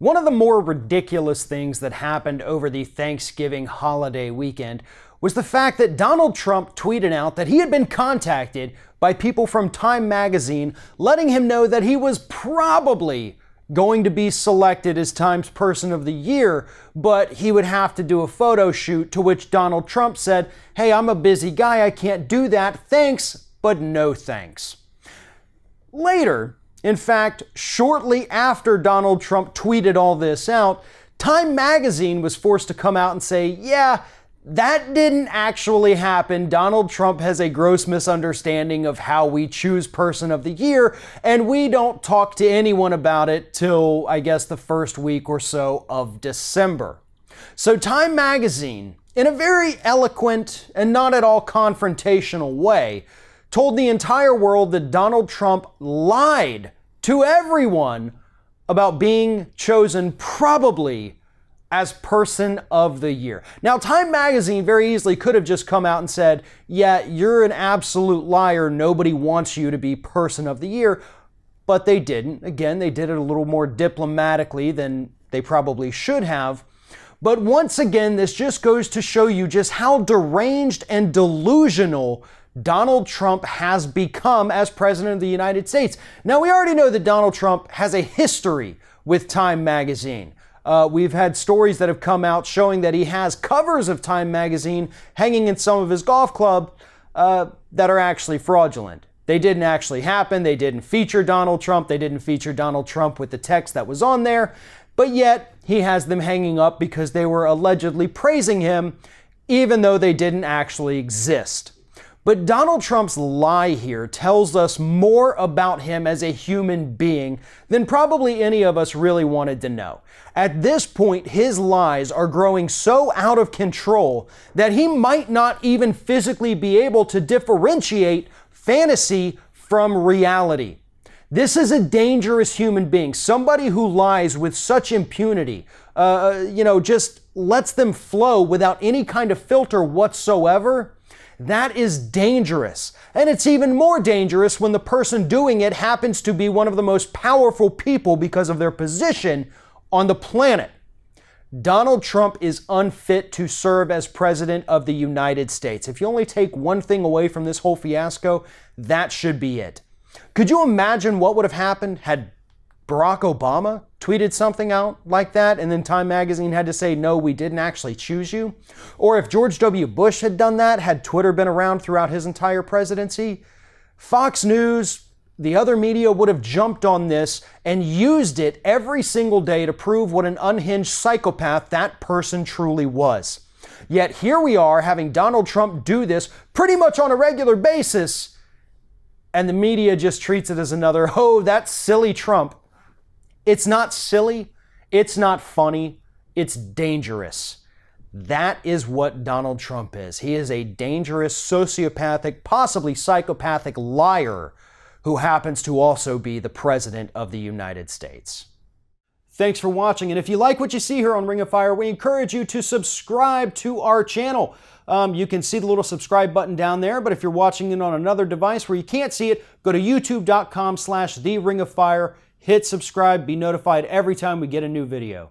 One of the more ridiculous things that happened over the Thanksgiving holiday weekend was the fact that Donald Trump tweeted out that he had been contacted by people from Time magazine letting him know that he was probably going to be selected as Time's Person of the Year, but he would have to do a photo shoot, to which Donald Trump said, "Hey, I'm a busy guy, I can't do that. Thanks, but no thanks." Later, in fact, shortly after Donald Trump tweeted all this out, Time magazine was forced to come out and say, yeah, that didn't actually happen. Donald Trump has a gross misunderstanding of how we choose Person of the Year, and we don't talk to anyone about it till, I guess, the first week or so of December. So Time magazine, in a very eloquent and not at all confrontational way, told the entire world that Donald Trump lied to everyone about being chosen probably as Person of the Year. Now, Time magazine very easily could have just come out and said, yeah, you're an absolute liar. Nobody wants you to be Person of the Year. But they didn't. Again, they did it a little more diplomatically than they probably should have. But once again, this just goes to show you just how deranged and delusional Donald Trump has become as President of the United States. Now, we already know that Donald Trump has a history with Time magazine. We've had stories that have come out showing that he has covers of Time magazine hanging in some of his golf club that are actually fraudulent. They didn't actually happen. They didn't feature Donald Trump. They didn't feature Donald Trump with the text that was on there. But yet, he has them hanging up because they were allegedly praising him, even though they didn't actually exist. But Donald Trump's lie here tells us more about him as a human being than probably any of us really wanted to know. At this point, his lies are growing so out of control that he might not even physically be able to differentiate fantasy from reality. This is a dangerous human being, somebody who lies with such impunity, just lets them flow without any kind of filter whatsoever. That is dangerous. And it's even more dangerous when the person doing it happens to be one of the most powerful people because of their position on the planet. Donald Trump is unfit to serve as President of the United States. If you only take one thing away from this whole fiasco, that should be it. Could you imagine what would have happened had Barack Obama tweeted something out like that and then Time magazine had to say, no, we didn't actually choose you? Or if George W. Bush had done that, had Twitter been around throughout his entire presidency, Fox News, the other media would have jumped on this and used it every single day to prove what an unhinged psychopath that person truly was. Yet here we are having Donald Trump do this pretty much on a regular basis, and the media just treats it as another, oh, that's silly Trump. It's not silly, it's not funny, it's dangerous. That is what Donald Trump is. He is a dangerous, sociopathic, possibly psychopathic liar who happens to also be the President of the United States. Thanks for watching, and if you like what you see here on Ring of Fire, we encourage you to subscribe to our channel. You can see the little subscribe button down there, but if you're watching it on another device where you can't see it, go to youtube.com/TheRingOfFire. Hit subscribe, be notified every time we get a new video.